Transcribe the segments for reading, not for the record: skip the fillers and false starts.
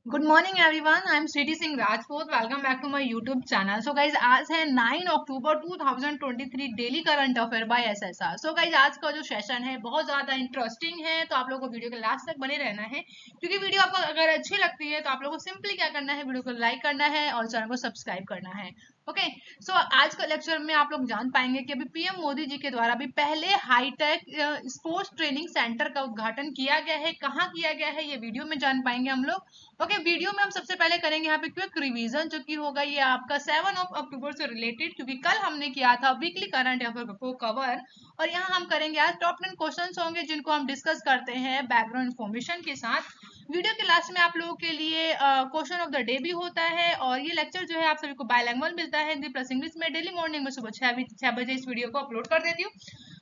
Good morning everyone, I am Sweety Singh Rajput. Welcome back to my YouTube channel. So guys, आज है 9 अक्टूबर 2023, daily current affair by SSR. So guys, आज का जो session है बहुत ज्यादा इंटरेस्टिंग है, तो आप लोगों को वीडियो के लास्ट तक बने रहना है, क्योंकि वीडियो आपको अगर अच्छी लगती है तो आप लोगों को सिंपली क्या करना है, वीडियो को लाइक करना है और चैनल को सब्सक्राइब करना है। ओके, सो आज का लेक्चर में आप लोग जान पाएंगे कि अभी पीएम मोदी जी के द्वारा अभी पहले हाईटेक स्पोर्ट्स ट्रेनिंग सेंटर का उद्घाटन किया गया है। कहाँ किया गया है ये वीडियो में जान पाएंगे हम लोग। ओके, वीडियो में हम सबसे पहले करेंगे यहाँ पे क्विक रिवीजन, जो कि होगा ये आपका 7 अक्टूबर से रिलेटेड, क्योंकि कल हमने किया था वीकली करंट अफेयर को कवर। और यहाँ हम करेंगे आज टॉप 10 क्वेश्चंस होंगे, जिनको हम डिस्कस करते हैं बैकग्राउंड इन्फॉर्मेशन के साथ। वीडियो के लास्ट में आप लोगों के लिए क्वेश्चन ऑफ द डे भी होता है, और ये लेक्चर जो है आप सभी को बायलैंग्वेज मिलता है, हिंदी प्लस इंग्लिश में। डेली मॉर्निंग में सुबह 6 बजे इस वीडियो को अपलोड कर देती हूँ।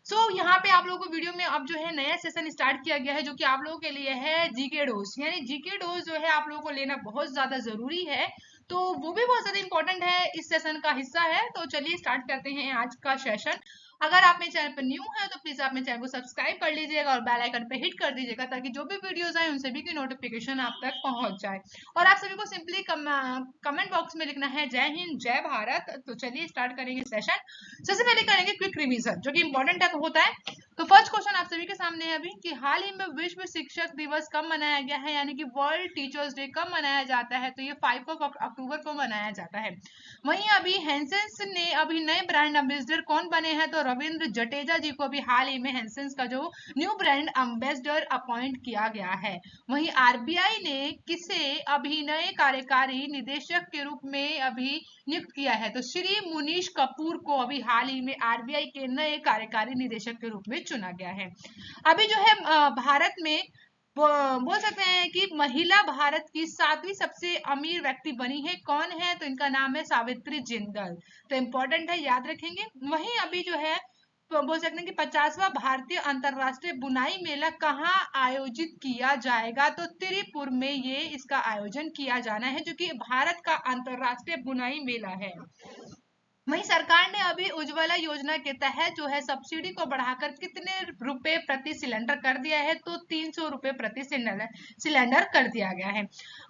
सो यहाँ पे आप लोगों को वीडियो में अब जो है नया सेशन स्टार्ट किया गया है, जो कि आप लोगों के लिए है जीके डोज। यानी जीके डोज जो है आप लोगों को लेना बहुत ज्यादा जरूरी है, तो वो भी बहुत ज्यादा इंपॉर्टेंट है, इस सेशन का हिस्सा है। तो चलिए स्टार्ट करते हैं आज का सेशन। अगर आप मेरे चैनल पर न्यू है तो प्लीज आप मेरे चैनल को सब्सक्राइब कर लीजिएगा और बेल आइकन पे हिट कर दीजिएगा, ताकि जो भी वीडियोस आए उन सभी की नोटिफिकेशन आप तक पहुंच जाए। और आप सभी को सिंपली कमेंट बॉक्स में लिखना है जय हिंद जय भारत। तो चलिए स्टार्ट करेंगे सेशन। सबसे पहले करेंगे क्विक रिवीजन, जो कि इंपॉर्टेंट है होता है। तो फर्स्ट क्वेश्चन आप सभी के सामने है अभी कि हाल ही में विश्व शिक्षक दिवस कब मनाया गया है, यानी कि वर्ल्ड टीचर्स डे कब मनाया जाता है। तो ये 5 अक्टूबर को मनाया जाता है। वहीं अभी हैंसेंस ने अभी नए ब्रांड एम्बेसडर कौन बने हैं, तो रविंद्र जडेजा जी को अभी हाल ही में हैंसेंस का जो न्यू ब्रांड एम्बेसडर अपॉइंट किया गया है। वहीं आरबीआई ने किसे अभी नए कार्यकारी निदेशक के रूप में अभी नियुक्त किया है, तो श्री मुनीश कपूर को अभी हाल ही में आरबीआई के नए कार्यकारी निदेशक के रूप में चुना गया है। अभी जो है भारत में बोल सकते हैं कि महिला भारत की 7वीं सबसे अमीर व्यक्ति बनी है। कौन है, तो इनका नाम है सावित्री जिंदल। तो इंपॉर्टेंट है, याद रखेंगे। वहीं अभी जो है तो बोल सकते हैं कि 50वां भारतीय अंतरराष्ट्रीय बुनाई मेला कहाँ आयोजित किया जाएगा, तो त्रिपुर में ये इसका आयोजन किया जाना है, जो कि भारत का अंतरराष्ट्रीय बुनाई मेला है। वहीं सरकार ने अभी उज्ज्वला योजना के तहत जो है सब्सिडी को बढ़ाकर कितने रुपए प्रति सिलेंडर कर दिया है, तो 300 रुपए प्रति सिलेंडर कर दिया गया है।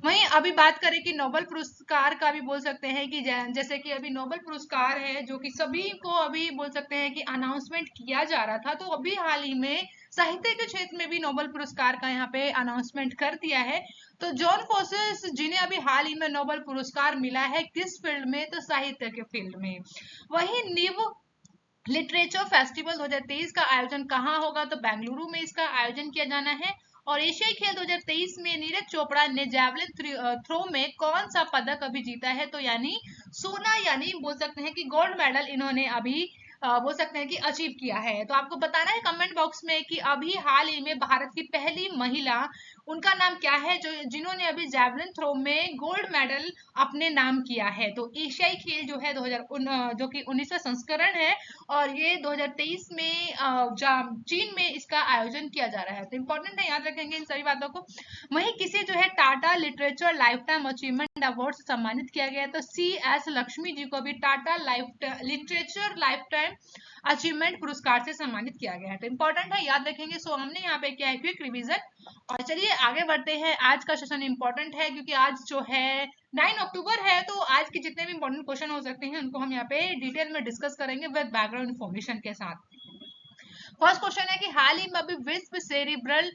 वहीं अभी बात करें कि नोबेल पुरस्कार का भी बोल सकते हैं कि जैसे कि अभी नोबेल पुरस्कार है, जो कि सभी को अभी बोल सकते हैं कि अनाउंसमेंट किया जा रहा था, तो अभी हाल ही में साहित्य के क्षेत्र में भी नोबेल पुरस्कार का यहाँ पे अनाउंसमेंट कर दिया है। तो जॉन फोसेस जिन्हें अभी हाल ही में नोबेल पुरस्कार मिला है, किस फील्ड में, तो साहित्य के फील्ड में। वहीं नीव लिटरेचर फेस्टिवल 2023 का आयोजन कहाँ होगा, तो बेंगलुरु में इसका आयोजन किया जाना है। और एशियाई खेल 2023 में नीरज चोपड़ा ने जैवलिन थ्रो में कौन सा पदक अभी जीता है, तो यानी सोना, यानी बोल सकते हैं कि गोल्ड मेडल इन्होंने अभी बोल सकते हैं कि अचीव किया है। तो आपको बताना है कमेंट बॉक्स में कि अभी हाल ही में भारत की पहली महिला, उनका नाम क्या है, जो जिन्होंने अभी जैवलिन थ्रो में गोल्ड मेडल अपने नाम किया है। तो एशियाई खेल जो है 2000 जो कि 19वां संस्करण है, और ये 2023 में चीन में इसका आयोजन किया जा रहा है। तो इंपॉर्टेंट है, याद रखेंगे इन सभी बातों को। वहीं किसी जो है Tata literature life time achievement award से सम्मानित किया गया है, तो सी एस लक्ष्मी जी को भी Tata literature life time achievement पुरस्कार से सम्मानित किया गया है। तो इंपॉर्टेंट है, याद रखेंगे। सो हमने यहाँ पे किया है क्विक रिवीजन, और चलिए आगे बढ़ते हैं। आज का सेशन इंपॉर्टेंट है, क्योंकि आज जो है 9 अक्टूबर है, तो आज के जितने भी इंपॉर्टेंट क्वेश्चन हो सकते हैं उनको हम यहाँ पे डिटेल में डिस्कस करेंगे विद बैकग्राउंड इन्फॉर्मेशन के साथ। फर्स्ट क्वेश्चन है कि हाल ही में अभी विश्व सेरिब्रल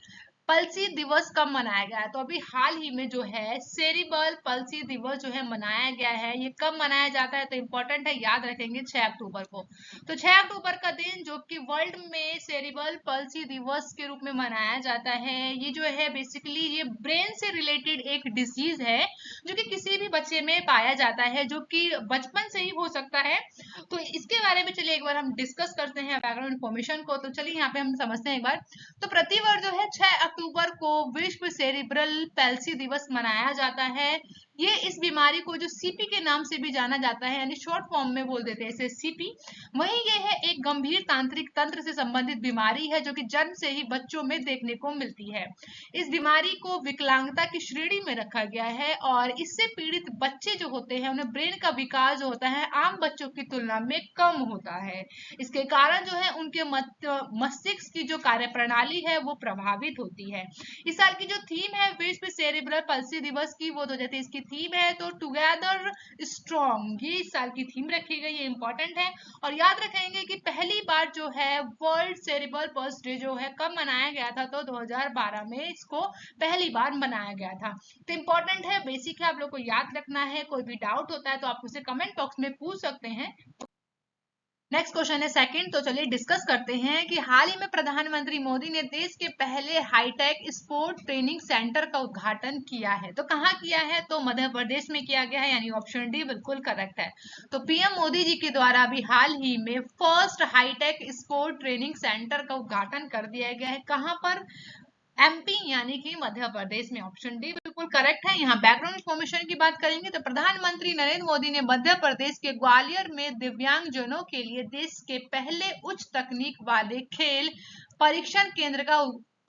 पल्सी दिवस कब मनाया गया है, तो अभी हाल ही में जो है सेरिब्रल पल्सी दिवस जो है मनाया गया है। ये कब मनाया जाता है, तो इंपॉर्टेंट है, याद रखेंगे 6 अक्टूबर को। तो 6 अक्टूबर का दिन जो कि वर्ल्ड में सेरिब्रल पल्सी दिवस के रूप में मनाया जाता है। ये जो है बेसिकली ये ब्रेन से रिलेटेड एक डिजीज है, जो कि किसी भी बच्चे में पाया जाता है, जो कि बचपन से ही हो सकता है। तो इसके बारे में चलिए एक बार हम डिस्कस करते हैं बैकग्राउंड इन्फॉर्मेशन को। तो चलिए यहाँ पे हम समझते हैं एक बार। तो प्रतिवर्ष जो है 6 अक्टूबर को विश्व सेरिब्रल पैल्सी दिवस मनाया जाता है। ये इस बीमारी को जो सीपी के नाम से भी जाना जाता है, यानी शॉर्ट फॉर्म में बोल देते हैं इसे सीपी। वहीं ये है एक गंभीर तांत्रिक तंत्र से संबंधित बीमारी है जो कि जन्म से ही बच्चों में देखने को मिलती है। इस बीमारी को विकलांगता की श्रेणी में रखा गया है और इससे पीड़ित बच्चे जो होते हैं उन्हें ब्रेन का विकास जो होता है आम बच्चों की तुलना में कम होता है। इसके कारण जो है उनके मस्तिष्क की जो कार्यप्रणाली है वो प्रभावित होती है। इस साल की जो थीम है विश्व सेरेब्रल पल्सी दिवस की, वो 2023 की थीम है। तो टुगेदर स्ट्रॉन्ग ये इस साल की थीम रखी गई है, इंपॉर्टेंट है। और याद रखेंगे कि पहली बार जो है वर्ल्ड सेरेब्रल पल्सी डे जो है कब मनाया गया था, तो 2012 में इसको पहली बार मनाया गया था। तो इंपॉर्टेंट है, बेसिक है, आप लोग को याद रखना है। कोई भी डाउट होता है तो आप उसे कमेंट बॉक्स में पूछ सकते हैं। नेक्स्ट क्वेश्चन है सेकंड, तो चलिए डिस्कस करते हैं कि हाल ही में प्रधानमंत्री मोदी ने देश के पहले हाईटेक स्पोर्ट ट्रेनिंग सेंटर का उद्घाटन किया है। तो कहाँ किया है, तो मध्य प्रदेश में किया गया है, यानी ऑप्शन डी बिल्कुल करेक्ट है। तो पीएम मोदी जी के द्वारा अभी हाल ही में first high tech sport training centre का उद्घाटन कर दिया गया है। कहाँ पर, एमपी यानी कि मध्य प्रदेश में। ऑप्शन डी बिल्कुल करेक्ट है। यहाँ बैकग्राउंड इंफॉर्मेशन की बात करेंगे तो प्रधानमंत्री नरेंद्र मोदी ने मध्य प्रदेश के ग्वालियर में दिव्यांगजनों के लिए देश के पहले उच्च तकनीक वाले खेल परीक्षण केंद्र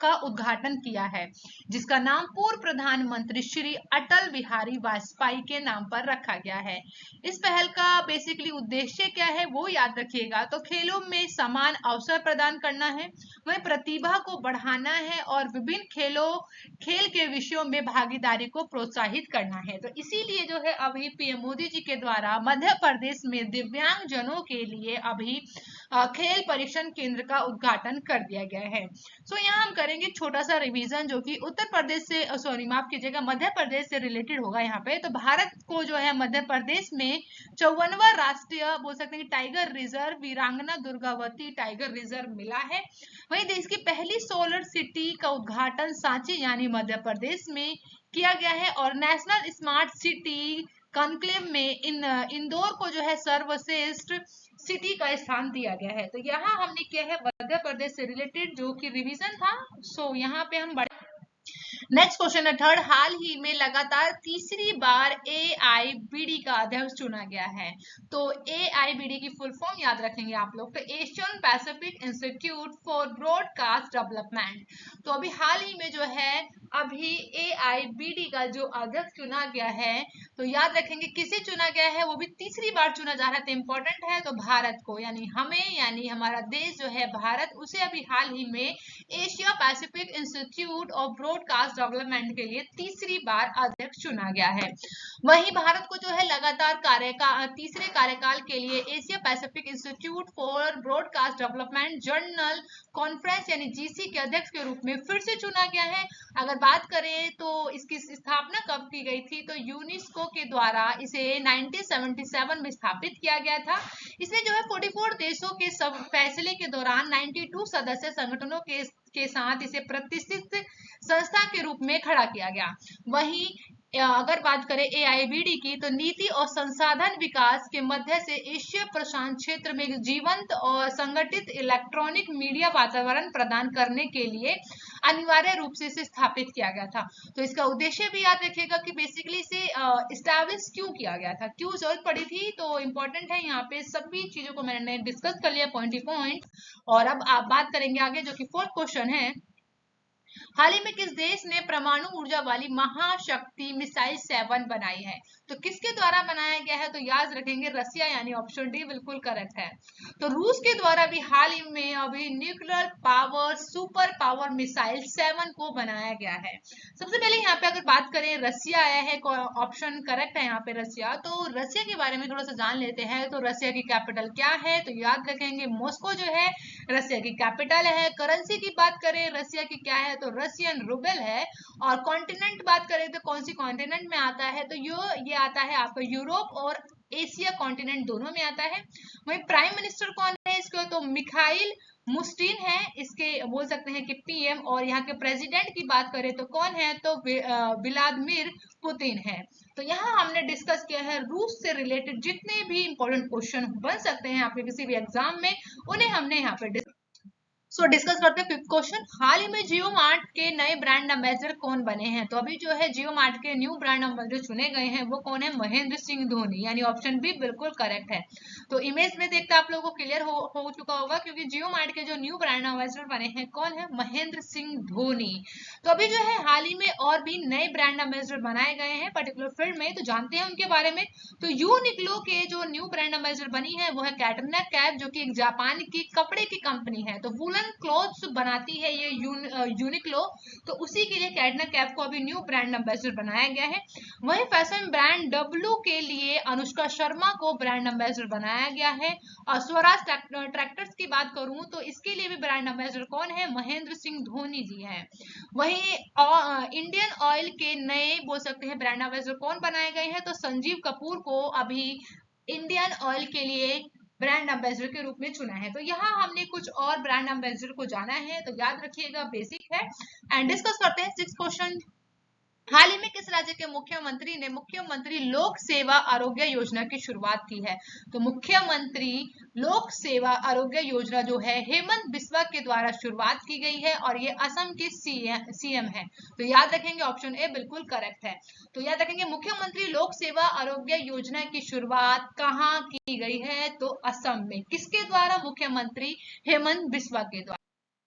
का उद्घाटन किया है, जिसका नाम पूर्व प्रधानमंत्री श्री अटल बिहारी वाजपेयी के नाम पर रखा गया है। इस पहल का बेसिकली उद्देश्य क्या है वो याद रखिएगा, तो खेलों में समान अवसर प्रदान करना है, वह प्रतिभा को बढ़ाना है और विभिन्न खेल के विषयों में भागीदारी को प्रोत्साहित करना है। तो इसीलिए जो है अभी पीएम मोदी जी के द्वारा मध्य प्रदेश में दिव्यांगजनों के लिए अभी खेल परीक्षण केंद्र का उद्घाटन कर दिया गया है। सो यहाँ हम करेंगे छोटा सा रिवीजन जो कि उत्तर प्रदेश से, सॉरी माफ कीजिएगा, मध्य प्रदेश से रिलेटेड होगा यहाँ पे। तो भारत को जो है मध्य प्रदेश में 54वां राष्ट्रीय बोल सकते हैं कि टाइगर रिजर्व वीरांगना दुर्गावती टाइगर रिजर्व मिला है। वहीं देश की पहली सोलर सिटी का उद्घाटन सांची यानी मध्य प्रदेश में किया गया है और नेशनल स्मार्ट सिटी कॉन्क्लेव में इंदौर को जो है सर्वश्रेष्ठ सिटी का स्थान दिया गया है। तो यहाँ हमने किया है मध्य प्रदेश से रिलेटेड जो कि रिवीजन था। सो यहाँ पे हम बड़े नेक्स्ट क्वेश्चन है थर्ड, हाल ही में लगातार तीसरी बार AIBD का अध्यक्ष चुना गया है। तो AIBD की फुल फॉर्म याद रखेंगे आप लोग, तो Asian Pacific institute for broadcast development. तो अभी हाल ही में जो है अभी AIBD का जो अध्यक्ष चुना गया है, तो याद रखेंगे किसे चुना गया है, वो भी तीसरी बार चुना जा रहा है। तो इंपॉर्टेंट है, तो भारत को, यानी हमें, यानी हमारा देश जो है भारत, उसे अभी हाल ही में Asia Pacific institute of broadcast development के लिए तीसरी बार अध्यक्ष चुना गया है। वहीं भारत को जो है लगातार तीसरे कार्यकाल के लिए Asia Pacific institute for broadcast development general conference यानी जीसी के अध्यक्ष के रूप में फिर से चुना गया है। अगर बात करें तो इसकी स्थापना कब की गई थी, तो यूनेस्को के द्वारा इसे 1977 में स्थापित किया गया था। इसमें जो है 44 देशों के सब फैसले के दौरान 92 सदस्य संगठनों के साथ इसे प्रतिष्ठित संस्था के रूप में खड़ा किया गया। वहीं अगर बात करें AIBD की, तो नीति और संसाधन विकास के मध्य से एशिया प्रशांत क्षेत्र में जीवंत और संगठित इलेक्ट्रॉनिक मीडिया वातावरण प्रदान करने के लिए अनिवार्य रूप से इसे स्थापित किया गया था। तो इसका उद्देश्य भी याद रखिएगा कि बेसिकली इसे इस्टेब्लिश क्यों किया गया था, क्यों जरूरत पड़ी थी। तो इंपॉर्टेंट है, यहाँ पे सभी चीजों को मैंने डिस्कस कर लिया पॉइंट टू पॉइंट। और अब आप बात करेंगे आगे, जो कि फोर्थ क्वेश्चन है, हाल ही में किस देश ने परमाणु ऊर्जा वाली महाशक्ति मिसाइल 7 बनाई है। तो किसके द्वारा बनाया गया है, तो याद रखेंगे रसिया, यानी ऑप्शन डी बिल्कुल करेक्ट है। तो रूस के द्वारा भी हाल ही में अभी nuclear power super power missile 7 को बनाया गया है। सबसे पहले यहाँ पे अगर बात करें रसिया आया है, ऑप्शन करेक्ट है यहाँ पे रसिया। तो रसिया के बारे में थोड़ा सा जान लेते हैं। तो रसिया की कैपिटल क्या है, तो याद रखेंगे मॉस्को जो है रसिया की कैपिटल है। करेंसी की बात करें रसिया की क्या है, तो रशियन रूबल है। और कॉन्टिनेंट बात करें तो कौन सी कॉन्टिनेंट में आता है, तो ये आता है आपका यूरोप और एशिया कॉन्टिनेंट दोनों में आता है। वही प्राइम मिनिस्टर कौन है इसको, तो मिखाइल मुस्टिन है इसके, बोल सकते हैं कि पीएम। और यहाँ के प्रेसिडेंट की बात करें तो कौन है, तो व्लादिमीर पुतिन है। तो यहाँ हमने डिस्कस किया है रूस से रिलेटेड जितने भी इंपॉर्टेंट क्वेश्चन बन सकते हैं आपके किसी भी एग्जाम में, उन्हें हमने यहाँ पे सो डिस्कस करते हैं फिफ्थ क्वेश्चन। हाल ही में जियो मार्ट के नए ब्रांड एम्बेसडर कौन बने हैं? तो अभी जो है जियो मार्ट के न्यू ब्रांड एम्बेसडर चुने गए हैं, वो कौन है? महेंद्र सिंह धोनी, यानी ऑप्शन बी बिल्कुल करेक्ट है। तो इमेज में देखते आप लोगों को क्लियर हो चुका होगा, क्योंकि जियो मार्ट के जो न्यू ब्रांड एम्बेसडर बने हैं कौन है? महेंद्र सिंह धोनी। तो अभी जो है हाल ही में और भी नए ब्रांड एम्बेसडर बनाए गए हैं पर्टिकुलर फील्ड में, तो जानते हैं उनके बारे में। तो यूनिक्लो के जो न्यू ब्रांड एम्बेसडर बनी है वो है कैटरीना कैफ, जो कि एक जापान की कपड़े की कंपनी है। तो वुलन क्लोथ्स बनाती है ये यूनिक्लो, तो उसी के लिए कैटरीना कैफ को अभी न्यू ब्रांड एम्बेसडर बनाया गया है। वहीं फैशन ब्रांड डब्लू के लिए अनुष्का शर्मा को ब्रांड एम्बेसडर बनाया गया है। और स्वराज ट्रैक्टर्स की बात करूं तो इसके लिए भी ब्रांड एम्बेसडर कौन है? महेंद्र सिंह धोनी जी हैं। वहीं इंडियन ऑयल के नए बोल सकते हैं ब्रांड एम्बेसडर कौन बनाए गए हैं? तो संजीव कपूर को अभी इंडियन ऑयल के लिए ब्रांड एम्बेसडर के रूप में चुना है। तो यहाँ हमने कुछ और ब्रांड एम्बेसडर को जाना है, तो याद रखिएगा, बेसिक है। एंड डिस्कस करते हैं सिक्स क्वेश्चन। हाल ही में किस राज्य के मुख्यमंत्री ने मुख्यमंत्री लोक सेवा आरोग्य योजना की शुरुआत की है? तो मुख्यमंत्री लोक सेवा आरोग्य योजना जो है हेमंत बिस्वा के द्वारा शुरुआत की गई है, और ये असम के सीएम है। तो याद रखेंगे ऑप्शन ए बिल्कुल करेक्ट है। तो याद रखेंगे मुख्यमंत्री लोक सेवा आरोग्य योजना की शुरुआत कहाँ की गई है? तो असम में। किसके द्वारा? मुख्यमंत्री हेमंत बिस्वा के द्वारा।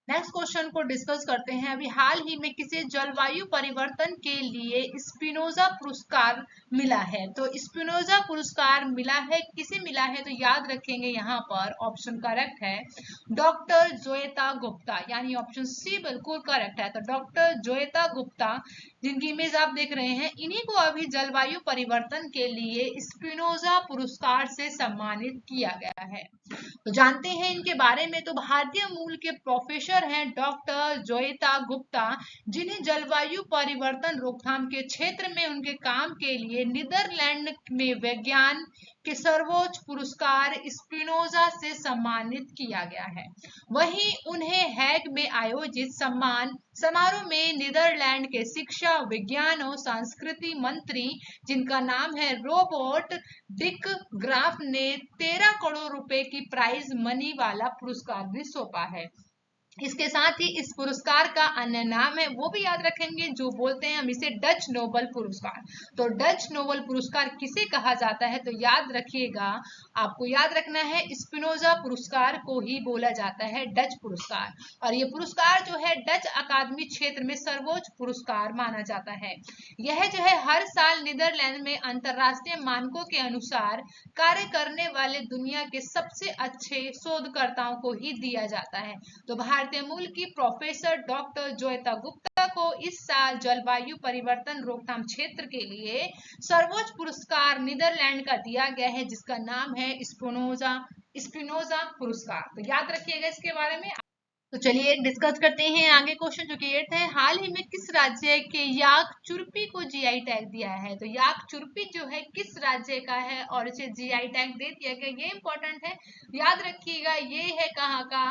नेक्स्ट क्वेश्चन को डिस्कस करते हैं। अभी हाल ही में किसे जलवायु परिवर्तन के लिए स्पिनोजा पुरस्कार मिला है? तो स्पिनोजा पुरस्कार मिला है, किसे मिला है? तो याद रखेंगे यहाँ पर ऑप्शन करेक्ट है डॉक्टर जोएता गुप्ता, यानी ऑप्शन सी बिल्कुल करेक्ट है। तो डॉक्टर जोएता गुप्ता, जिनकी इमेज आप देख रहे हैं, इन्हीं को अभी जलवायु परिवर्तन के लिए स्पिनोजा पुरस्कार से सम्मानित किया गया है। तो जानते हैं इनके बारे में। तो भारतीय मूल के प्रोफेसर हैं डॉक्टर जोएता गुप्ता, जिन्हें जलवायु परिवर्तन रोकथाम के क्षेत्र में उनके काम के लिए नीदरलैंड में विज्ञान के सर्वोच्च पुरस्कार स्पिनोजा से सम्मानित किया गया है। वहीं उन्हें हैग में आयोजित सम्मान समारोह में नीदरलैंड के शिक्षा, विज्ञान और संस्कृति मंत्री, जिनका नाम है रॉबर्ट डिक ग्राफ, ने 13 करोड़ रुपए की प्राइज मनी वाला पुरस्कार भी सौंपा है। इसके साथ ही इस पुरस्कार का अन्य नाम है, वो भी याद रखेंगे, जो बोलते हैं हम इसे डच नोबल पुरस्कार। तो डच नोबल पुरस्कार किसे कहा जाता है? तो याद रखिएगा, आपको याद रखना है स्पिनोजा पुरस्कार को ही बोला जाता है डच पुरस्कार। और ये पुरस्कार जो है डच अकादमी क्षेत्र में सर्वोच्च पुरस्कार माना जाता है। यह जो है हर साल नीदरलैंड में अंतरराष्ट्रीय मानकों के अनुसार कार्य करने वाले दुनिया के सबसे अच्छे शोधकर्ताओं को ही दिया जाता है। तो भारतीय मूल की प्रोफेसर डॉक्टर जोएता गुप्ता को इस साल जलवायु परिवर्तन रोकथाम क्षेत्र के लिए सर्वोच्च पुरस्कार नीदरलैंड का दिया गया है, जिसका नाम है स्पिनोजा पुरस्कार। तो याद रखिएगा इसके बारे में। तो चलिए डिस्कस करते हैं आगे क्वेश्चन, जो कि 8 है। हाल ही में किस राज्य के याक चुरपी को जीआई टैग दिया है? तो याक चुरपी जो है किस राज्य का है और इसे जीआई टैग दे दिया गया, ये इंपॉर्टेंट है, याद रखिएगा। ये है कहाँ का?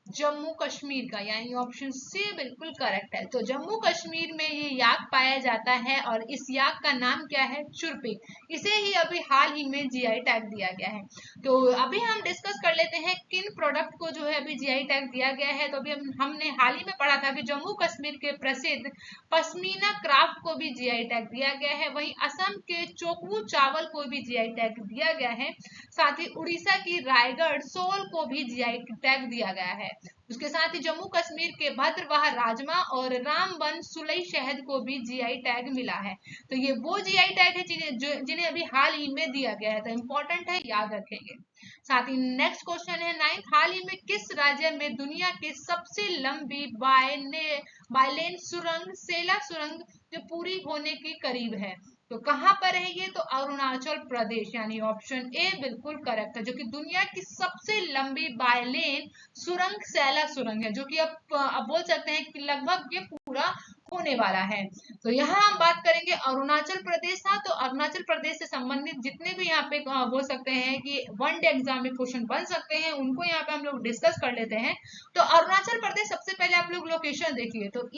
जम्मू कश्मीर का, यानी ऑप्शन सी बिल्कुल करेक्ट है। तो जम्मू कश्मीर में ये याक पाया जाता है, और इस याक का नाम क्या है? चुरपी। इसे ही अभी हाल ही में जीआई टैग दिया गया है। तो अभी हम डिस्कस कर लेते हैं किन प्रोडक्ट को जो है अभी जीआई टैग दिया गया है। तो अभी हमने हाल ही में पढ़ा था कि जम्मू कश्मीर के प्रसिद्ध पश्मीना क्राफ्ट को भी जीआई टैग दिया गया है। वहीं असम के चोकू चावल को भी जीआई टैग दिया गया है। साथ ही उड़ीसा की रायगढ़ सोल को भी जीआई टैग दिया गया है। उसके साथ ही जम्मू कश्मीर के भद्रवाह राजमा और रामबन सुलई शहद को भी जीआई टैग मिला है। तो ये वो जीआई टैग है जिन्हें अभी हाल ही में दिया गया है। तो इंपॉर्टेंट है, याद रखेंगे। साथ ही नेक्स्ट क्वेश्चन है 9th। हाल ही में किस राज्य में दुनिया के सबसे लंबी बायलेन सुरंग सेला सुरंग जो पूरी होने के करीब है? तो कहां पर है ये? तो अरुणाचल प्रदेश, यानी ऑप्शन ए बिल्कुल करेक्ट है, जो कि दुनिया की सबसे लंबी बायलेन सुरंग सैला सुरंग है, जो कि अब बोल सकते हैं कि लगभग ये पूरा होने वाला है। तो यहाँ हम बात करेंगे अरुणाचल प्रदेश। था तो अरुणाचल प्रदेश से संबंधित जितने भी यहाँ पे बोल सकते हैं कि वन डे एग्जाम में क्वेश्चन बन सकते हैं, उनको यहाँ पे हम लोग डिस्कस कर लेते हैं। तो अरुणाचल प्रदेश सबसे पहले आप लोग लोकेशन देखिए, तो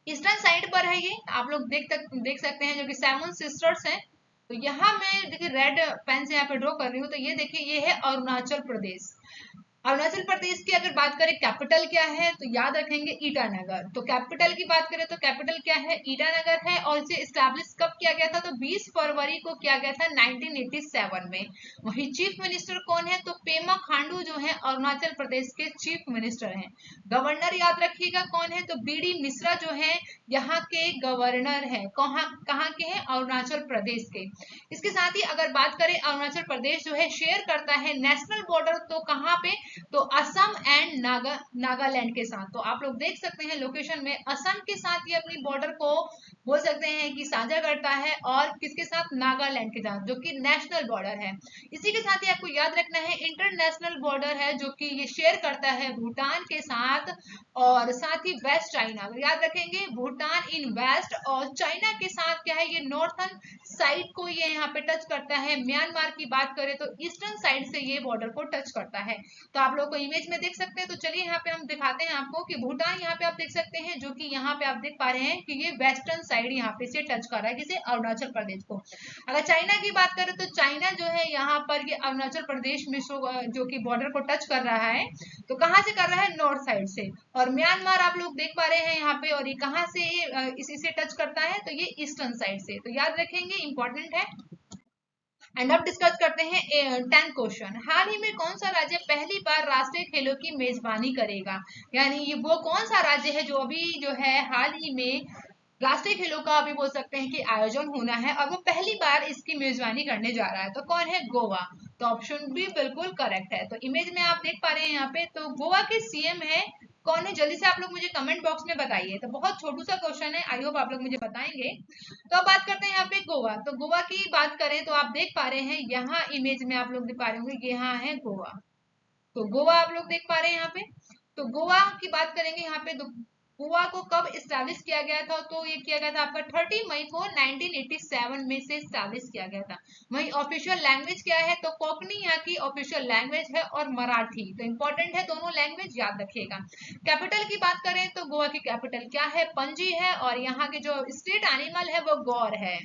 ईस्टर्न साइड पर है ये, आप लोग देख सकते हैं, जो कि सेवन सिस्टर्स हैं। तो यहाँ मैं देखिए रेड पेन से यहाँ पे ड्रॉ कर रही हूँ, तो ये देखिए ये है अरुणाचल प्रदेश। अरुणाचल प्रदेश की अगर बात करें कैपिटल क्या है तो याद रखेंगे ईटानगर। तो कैपिटल की बात करें तो कैपिटल क्या है, ईटानगर है। और इसे स्टैब्लिश कब किया गया था, तो 20 फरवरी को किया गया था 1987 में। वही चीफ मिनिस्टर कौन है, तो पेमा खांडू जो है अरुणाचल प्रदेश के चीफ मिनिस्टर हैं। गवर्नर याद रखिएगा कौन है, तो बीडी मिश्रा जो है यहाँ के गवर्नर है। कहाँ के हैं, अरुणाचल प्रदेश के। इसके साथ ही अगर बात करें अरुणाचल प्रदेश जो है शेयर करता है नेशनल बॉर्डर तो कहाँ पे, तो असम एंड नागालैंड के साथ। तो आप लोग देख सकते हैं लोकेशन में असम के साथ ये अपनी बॉर्डर को बोल सकते हैं कि साझा करता है, और किसके साथ, नागालैंड के साथ, जो कि नेशनल बॉर्डर है। इसी के साथ ही आपको याद रखना है इंटरनेशनल बॉर्डर है जो कि ये शेयर करता है भूटान के साथ, और साथ ही वेस्ट चाइना। अगर याद रखेंगे भूटान इन वेस्ट, और चाइना के साथ क्या है, ये नॉर्थन साइड को ये यहाँ पे टच करता है। म्यांमार की बात करें तो ईस्टर्न साइड से ये बॉर्डर को टच करता है। तो आप लोग को इमेज में देख सकते हैं। तो चलिए यहाँ पे हम दिखाते हैं आपको कि भूटान यहाँ पे आप देख सकते हैं, जो कि यहाँ पे आप देख पा रहे हैं कि ये वेस्टर्न साइड यहाँ पे से टच कर रहा है किसे, अरुणाचल प्रदेश को। अगर चाइना की बात करें तो चाइना जो है यहाँ पर ये अरुणाचल प्रदेश में जो कि बॉर्डर को टच कर रहा है, तो कहाँ से कर रहा है, नॉर्थ साइड से। और म्यांमार आप लोग देख पा रहे हैं यहाँ पे, और ये कहाँ से इसी से टच करता है, तो ये ईस्टर्न साइड से। तो याद रखेंगे, इंपॉर्टेंट है। एंड अब डिस्कस करते हैं 10 क्वेश्चन। हाल ही में कौन सा राज्य पहली बार राष्ट्रीय खेलों की मेजबानी करेगा, यानी ये वो कौन सा राज्य है जो अभी जो है हाल ही में राष्ट्रीय खेलों का अभी बोल सकते हैं कि आयोजन होना है, और वो पहली बार इसकी मेजबानी करने जा रहा है। तो कौन है, गोवा। तो ऑप्शन बी बिल्कुल करेक्ट है। तो इमेज में आप देख पा रहे हैं यहाँ पे, तो गोवा के सीएम है कौन है, जल्दी से आप लोग मुझे कमेंट बॉक्स में बताइए। तो बहुत छोटू सा क्वेश्चन है, आई होप आप लोग मुझे बताएंगे। तो अब बात करते हैं यहाँ पे गोवा। तो गोवा की बात करें तो आप देख पा रहे हैं यहाँ इमेज में आप लोग देख पा रहे होंगे, यहाँ है गोवा। तो गोवा आप लोग देख पा रहे हैं यहाँ पे। तो गोवा की बात करेंगे यहाँ पे, तो गोवा को कब स्टैब्लिश किया गया था, तो ये किया गया था आपका 30 मई को 1987 में से स्टैब्लिश किया गया था। वही ऑफिशियल लैंग्वेज क्या है, तो कोंकणी यहाँ की ऑफिशियल लैंग्वेज है, और मराठी। तो इंपॉर्टेंट है दोनों लैंग्वेज, याद रखिएगा। कैपिटल की बात करें तो गोवा की कैपिटल क्या है, पणजी है, और यहाँ के जो स्टेट एनिमल है वो गौर है।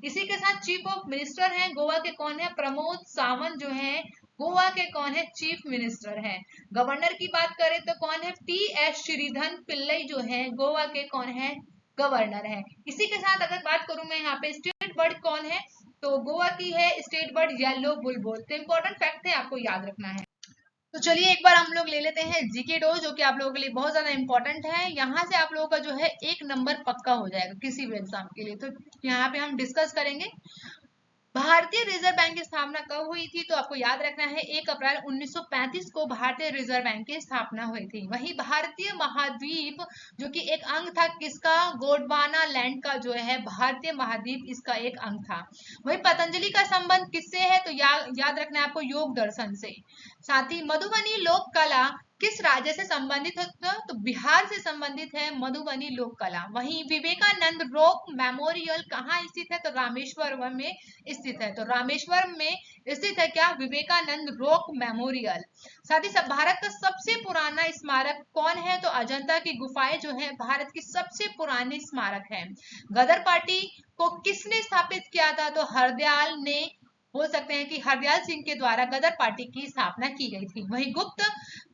इसी के साथ चीफ ऑफ मिनिस्टर है गोवा के कौन है, प्रमोद सावंत जो है गोवा के कौन है, चीफ मिनिस्टर है। गवर्नर की बात करें तो कौन है, टी.एस. श्रीधरन पिल्लई जो है गोवा के कौन है, गवर्नर है। इसी के साथ अगर बात करूं मैं यहाँ पे स्टेट बर्ड कौन है, तो गोवा की है स्टेट बर्ड येलो बुलबुल। तो इंपॉर्टेंट फैक्ट है, आपको याद रखना है। तो चलिए एक बार हम लोग ले लेते हैं जीके डो, जो कि आप लोगों के लिए बहुत ज्यादा इंपॉर्टेंट है। यहाँ से आप लोगों का जो है 1 नंबर पक्का हो जाएगा किसी भी एग्जाम के लिए। तो यहाँ पे हम डिस्कस करेंगे भारतीय रिजर्व बैंक की स्थापना कब हुई थी, तो आपको याद रखना है 1 अप्रैल 1935 को भारतीय रिजर्व बैंक की स्थापना हुई थी। वहीं भारतीय महाद्वीप जो कि एक अंग था किसका, गोंडवाना लैंड का जो है भारतीय महाद्वीप इसका एक अंग था। वहीं पतंजलि का संबंध किससे है, तो याद रखना है आपको योग दर्शन से। साथ ही मधुबनी लोक कला किस राज्य से संबंधित है, तो बिहार से संबंधित है मधुबनी लोक कला। वहीं विवेकानंद रॉक मेमोरियल कहाँ स्थित है, तो रामेश्वरम में स्थित है। तो रामेश्वरम में स्थित है क्या, विवेकानंद रॉक मेमोरियल। साथ ही सब भारत का सबसे पुराना स्मारक कौन है, तो अजंता की गुफाएं जो है भारत की सबसे पुरानी स्मारक है। गदर पार्टी को किसने स्थापित किया था, तो हरदयाल ने, बोल सकते हैं कि हरदयाल सिंह के द्वारा गदर पार्टी की स्थापना की गई थी। वहीं गुप्त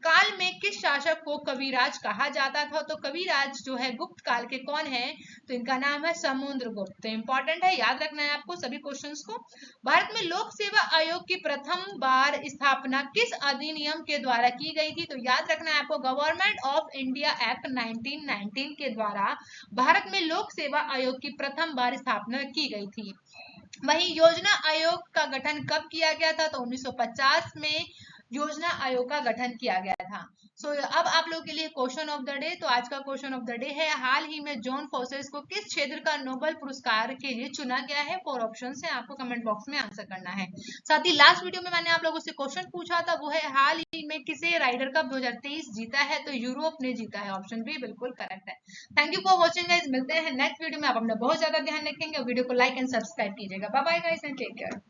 काल में किस शासक को कविराज कहा जाता था, तो कविराज जो है गुप्त काल के कौन है, तो इनका नाम है समुद्रगुप्त। तो इंपॉर्टेंट है, याद रखना है आपको सभी क्वेश्चंस को। भारत में लोक सेवा आयोग की प्रथम बार स्थापना किस अधिनियम के द्वारा की गई थी, तो याद रखना है आपको गवर्नमेंट ऑफ इंडिया एक्ट 1919 के द्वारा भारत में लोक सेवा आयोग की प्रथम बार स्थापना की गई थी। वहीं योजना आयोग का गठन कब किया गया था, तो 1950 में योजना आयोग का गठन किया गया था। सो अब आप लोगों के लिए क्वेश्चन ऑफ द डे। तो आज का क्वेश्चन ऑफ द डे है, हाल ही में जॉन फोसेस को किस क्षेत्र का नोबेल पुरस्कार के लिए चुना गया है। 4 ऑप्शन है, आपको कमेंट बॉक्स में आंसर करना है। साथ ही लास्ट वीडियो में मैंने आप लोगों से क्वेश्चन पूछा था, वो है हाल ही में किसे राइडर कप 2023 जीता है, तो यूरोप ने जीता है। ऑप्शन बी बिल्कुल करेक्ट है। Thank you for watching guys, मिलते हैं नेक्स्ट वीडियो में। आप अपना बहुत ज्यादा ध्यान रखेंगे और वीडियो को लाइक एंड सब्सक्राइब कीजिएगा। Bye bye guys and take care.